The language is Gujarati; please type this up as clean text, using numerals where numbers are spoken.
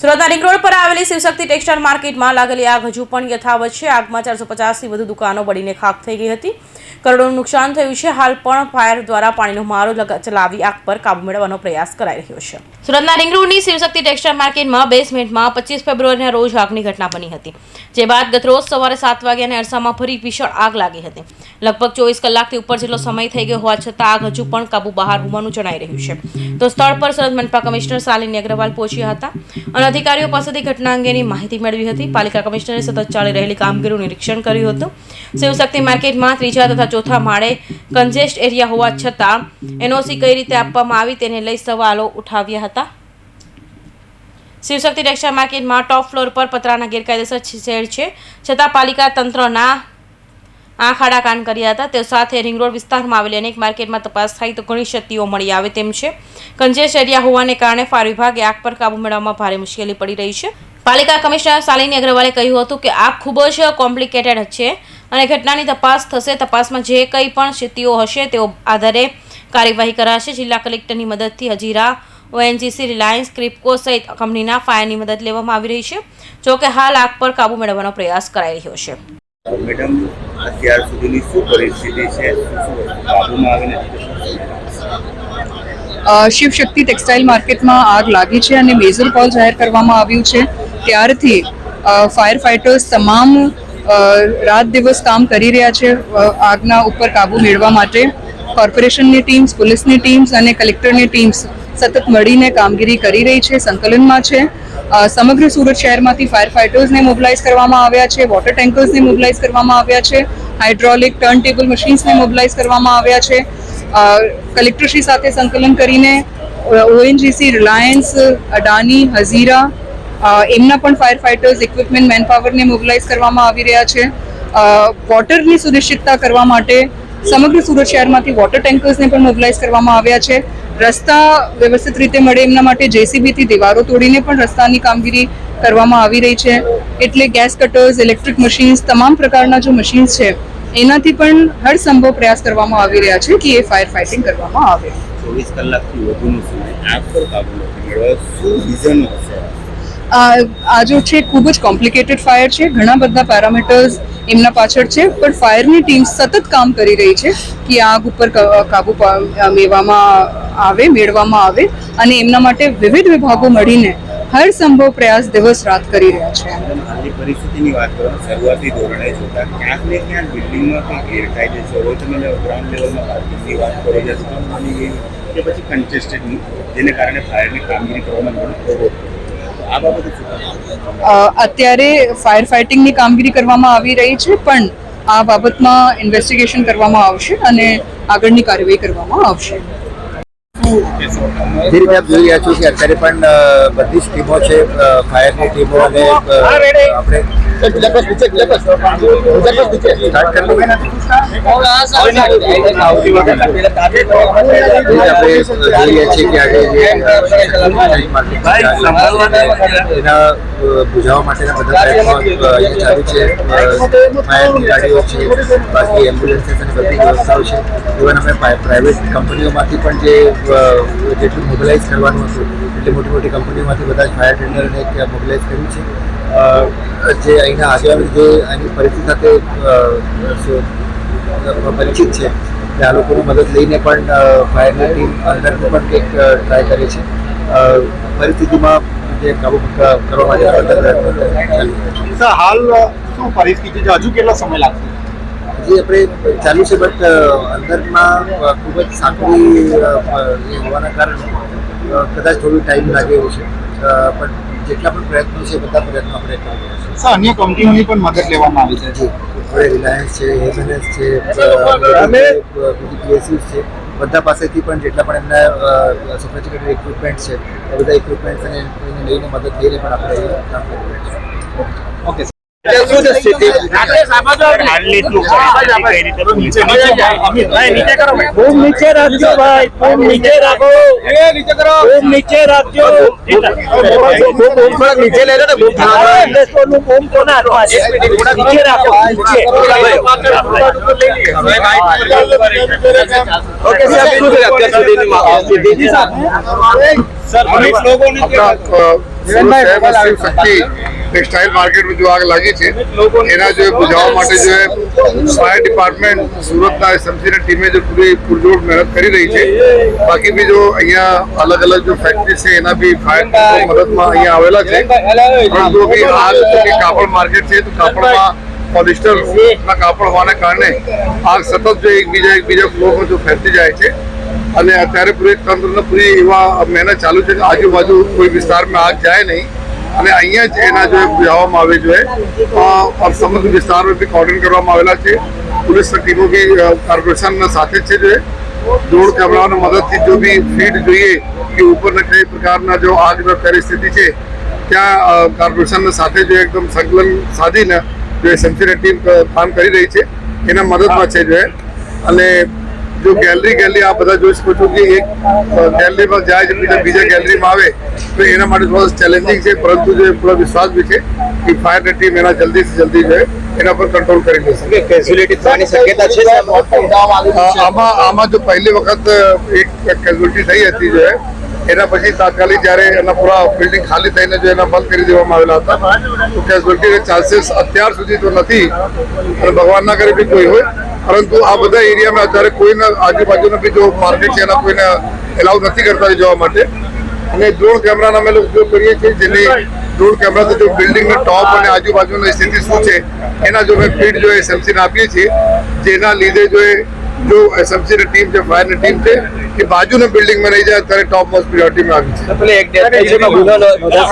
સુરતના રિંગ રોડ પર આવેલી શિવશક્તિ ટેક્સટાઇલ માર્કેટમાં લાગેલી આગ હજુ પણ યથાવત છે। આગમાં 450થી વધુ દુકાનો બળીને ખાખ થઈ ગઈ હતી। કરોડોનું નુકસાન થયું છે। હાલ પણ ફાયર દ્વારા પાણીનો મારો ચલાવી આગ પર કાબુ મેળવવાનો પ્રયાસ કરાઈ રહ્યો છે। સુરતના રિંગ રોડની શિવશક્તિ ટેક્સટાઇલ માર્કેટમાં બેસમેન્ટમાં 25 ફેબ્રુઆરીના રોજ આગની ઘટના બની હતી, જે બાદ ગતરોજ સવારે 7 વાગ્યાના અરસામાં ફરી ભીષણ આગ લાગી હતી। લગભગ 24 કલાકથી ઉપર જેટલો સમય થઈ ગયો હોવા છતાં આગ હજુ પણ કાબુ બહાર હોવાનું જણાઈ રહ્યું છે। તો સ્થળ પર સુરત મનપા કમિશનર શાલિની અગ્રવાલ પહોંચ્યા હતા અને અધિકારીઓ પાસેથી ઘટના અંગેની માહિતી મેળવી હતી। પાલિકા કમિશનરે સતત ચાલી રહેલી કામગીરીનું નિરીક્ષણ કર્યું હતું। શિવશક્તિ માર્કેટમાં ત્રીજા તથા ચોથા માળે કન્જેસ્ટ એરિયા હોવા છતાં એનઓસી કઈ રીતે આપવામાં આવી તેને લઈ સવાલો ઉઠાવ્યા હતા। શિવશક્તિ ટેક્સટાઇલ માર્કેટમાં ટોપ ફ્લોર પર પતરાના ગેરકાયદેસર શેડ છે, છતાં પાલિકા તંત્રના આંખ આડા કાન કર્યા હતા। તે સાથે રિંગ રોડ વિસ્તારમાં આવેલી અનેક માર્કેટમાં તપાસ થાય તો ઘણી ક્ષતિઓ મળી આવે તેમ છે। કન્જેસ્ટ એરિયા હોવાને કારણે ફાયર વિભાગે આગ પર કાબુ મેળવવામાં ભારે મુશ્કેલી પડી રહી છે। પાલિકા કમિશનર શાલિની અગ્રવાલે કહ્યું હતું કે આગ ખૂબ જ કોમ્પ્લિકેટેડ છે અને ઘટનાની તપાસ થશે। તપાસમાં જે કંઈ પણ ક્ષતિઓ હશે તેઓ આધારે કાર્યવાહી કરાશે। જિલ્લા કલેક્ટરની મદદથી હજીરા, ઓએનજીસી, રિલાયન્સ, ક્રિપ્કો સહિત કંપનીના ફાયરની મદદ લેવામાં આવી રહી છે। જોકે હાલ આગ પર કાબુ મેળવવાનો પ્રયાસ કરાઈ રહ્યો છે। મેડમ, અત્યાર સુધીની શું પરિસ્થિતિ છે? કાબુમાં આવીને શિવશક્તિ ટેક્સટાઇલ માર્કેટમાં આગ લાગી છે અને મેજર કોલ જાહેર કરવામાં આવ્યું છે। ત્યારથી ફાયર ફાઇટર્સ તમામ રાત દિવસ કામ કરી રહ્યા છે આગના ઉપર કાબુ મેળવવા માટે। કોર્પોરેશનની ટીમ્સ, પોલીસની ટીમ્સ અને કલેક્ટરની ટીમ્સ સતત મળીને કામગીરી કરી રહી છે, સંકલનમાં છે। સમગ્ર સુરત શહેરમાંથી ફાયર ફાઇટર્સને મોબિલાઇઝ કરવામાં આવ્યા છે, વોટર ટેન્કર્સને મોબિલાઇઝ કરવામાં આવ્યા છે, હાઇડ્રોલિક ટર્ન ટેબલ મશીન્સને મોબિલાઇઝ કરવામાં આવ્યા છે। કલેક્ટરશ્રી સાથે સંકલન કરીને ઓએનજીસી, રિલાયન્સ, અડાની, હઝીરા એમના પણ ફાયર ફાઇટર્સ, ઇક્વિપમેન્ટ, મેનપાવરને મોબિલાઇઝ કરવામાં આવી રહ્યા છે। વોટરની સુનિશ્ચિતતા કરવા માટે સમગ્ર સુરત શહેરમાંથી વોટર ટેન્કર્સને પણ મોબિલાઇઝ કરવામાં આવ્યા છે। રસ્તા વ્યવસ્થિત રીતે મળે એમના માટે જેસીબીથી દીવારો તોડીને પણ રસ્તાની કામગીરી કરવામાં આવી રહી છે। એટલે ગેસ કટર્સ, ઇલેક્ટ્રિક મશીન્સ, તમામ પ્રકારના જો મશીન્સ છે એનાથી પણ હર સંભવ પ્રયાસ કરવામાં આવી રહ્યા છે કે એ ફાયર ફાઇટિંગ કરવામાં આવે। 24 કલાકથી વધુનો સમય આગ પર કાબુ મેળવવા શું રીઝન હશે? આ જો છે ખૂબ જ કોમ્પ્લિકેટેડ ફાયર છે, ઘણા બધા પેરામીટર્સ એમના પાછળ છે, પણ ફાયરની ટીમ સતત કામ કરી રહી છે કે આગ ઉપર કાબુ મેળવવામાં આવે અને એમના માટે વિવિધ વિભાગો મળીને હર સંભવ પ્રયાસ દિવસ રાત કરી રહ્યા છે। હાલની પરિસ્થિતિની વાત કરો, શરૂઆતી ધોરણે જોતા ક્યાંક ને ક્યાંક બિલ્ડિંગમાં કંઈ ગેરકાયદેસર હોય, તમે ગ્રાઉન્ડ લેવલમાં પાર્કિંગની વાત કરો, યા બની ગઈ કે પછી કન્ટેસ્ટેડની, જેને કારણે ફાયરની કામગીરી કરવામાં ઘણો પ્રોબ્લેમ આ બાબતે અત્યારે ફાયર ફાઇટિંગની કામગીરી કરવામાં આવી રહી છે, પણ આ બાબતમાં ઇન્વેસ્ટિગેશન કરવામાં આવશે અને આગળની કાર્યવાહી કરવામાં આવશે। જે રીતે આપ જોઈ રહ્યા છો કે અત્યારે પણ બધી જ ટીમો છે, ફાયરની ટીમો અને આપણે જોઈએ છીએ કે આજે એના બુઝાવવા માટેના બધા પ્રયત્નો ચાલુ છે। ફાયરની ગાડીઓ છે, બાકી એમ્બ્યુલન્સીસ અને બધી વ્યવસ્થાઓ છે। ઇવન અમે પ્રાઇવેટ કંપનીઓમાંથી પણ જેટલું મોબિલાઇઝ કરવાનું હતું એટલે મોટી મોટી કંપનીઓમાંથી બધા જ ફાયર ટેન્ડરને મોબિલાઇઝ કર્યું છે। જે અહીંના આગેવાનો જે અહીંની પરિસ્થિતિ સાથે પરિચિત છે એટલે આ લોકોની મદદ લઈને પણ ફાયરની ટીમ અંદરનું પણ કંઈક ટ્રાય કરે છે। પરિસ્થિતિમાં જે કાબુ કરવા માટે હાલ શું પરિસ્થિતિ છે? હજુ કેટલો સમય લાગશે? હજી આપણે ચાલુ છે, બટ અંદરમાં ખૂબ જ સાંકડી હોવાના કારણે કદાચ થોડું ટાઈમ લાગે એવું છે, પણ જેટલા પણ પ્રયત્નો છે બધા પ્રયત્નો આપણે કરી રહ્યા છીએ। અન્ય કંપનીઓની પણ મદદ લેવામાં આવી છે? આપણે રિલાયન્સ છે, એમએનએસ છે, પીએસયુઝ છે, બધા પાસેથી પણ જેટલા પણ એમના સોફિસ્ટિકેટેડ ઇક્વિપમેન્ટ છે એ બધા ઇક્વિપમેન્ટ્સ અને એને લઈને મદદ લઈને પણ આપણે કામ કરી રહ્યા છીએ। ઓકે, નીચે રાખજો ભાઈ, નીચે રાખો, નીચે રાખજો, નીચે લે લો, નીચે રાખો, સર સુરત શહેરમાં શિવ શક્તિ ટેક્સટાઇલ માર્કેટ में जो आग लागी છે એના जो બુઝાવવા માટે जो ફાયર ડિપાર્ટમેન્ટ સુરતના એસએમસીની ટીમે जो પૂરી પૂરજોડ મહેનત કરી રહી છે બાકી બી જો અહીંયા અલગ અલગ जो ફેક્ટરી છે એના બી ફાયર મદદમાં અહીંયા આવેલા છે પરંતુ બી આગ કે કાપડ માર્કેટ છે તો કાપડમાં પોલિસ્ટરના કાપડ હોવાને કારણે આગ સતત જો એકબીજા ફ્લોરમાં જો ફેલતી જાય છે અને અત્યારે પૂરી તંત્રને પૂરી એવા મહેનત ચાલુ છે કે આજુબાજુ કોઈ વિસ્તારમાં આગ જાય નહીં અને અહીંયા જ એના જો બુઝાવવામાં આવે જોઈએ સમગ્ર વિસ્તારમાં બી કોર્ડન કરવામાં આવેલા છે પોલીસની ટીમો બી કોર્પોરેશનના સાથે જ છે જો ડ્રોન કેમેરાની મદદથી જો બી ફીડ જોઈએ કે ઉપરના કઈ પ્રકારના જો આગની પરિસ્થિતિ છે ત્યાં કોર્પોરેશનના સાથે જો એકદમ સંકલન સાધીને जो एसएमसी टीम काम કરી રહી છે એના મદદમાં છે જો અને જો ગેલેરી આ બધા જોઈ શકો છો કે એક ગેલેરીમાં જાય છે બીજા ગેલેરીમાં આવે તો એના માટે થોડું ચેલેન્જિંગ છે પરંતુ જે પૂરો વિશ્વાસ બી છે કે ફાયરની ટીમ એના જલ્દીથી જલ્દી જો એના પર કંટ્રોલ કરી લેશે કેઝ્યુઅલિટી થવાની શક્યતા છે આમાં જો પહેલી વખત એક કેઝ્યુઅલિટી થઈ હતી જો એના પછી તાત્કાલિક જ્યારે એના પૂરા બિલ્ડિંગ ખાલી થઈને જો એના બંધ કરી દેવામાં આવેલા હતા તો કેઝ્યુઅલિટીના ચાન્સીસ અત્યાર સુધી તો નથી અને ભગવાન ના કરે બી કોઈ હોય પરંતુ આ બધા એરિયામાં અત્યારે કોઈના આજુબાજુનો બી જો માર્કેટ છે એના કોઈને એલાઉ નથી કરતા જવા માટે અને ડ્રોન કેમેરાનો અમે ઉપયોગ કરીએ છીએ જેની ડ્રોન કેમેરાથી જો બિલ્ડિંગનો ટોપ અને આજુબાજુની સ્થિતિ શું છે એના જો અમે ફીડ જો એસએમસીને આપીએ છીએ જેના લીધે જો એસએમસીની ટીમ છે ફાયરની ટીમ છે કે બાજુના બિલ્ડિંગમાં નહીં જાય અત્યારે ટોપ મોસ્ટ પ્રિયોરિટીમાં આવી છે.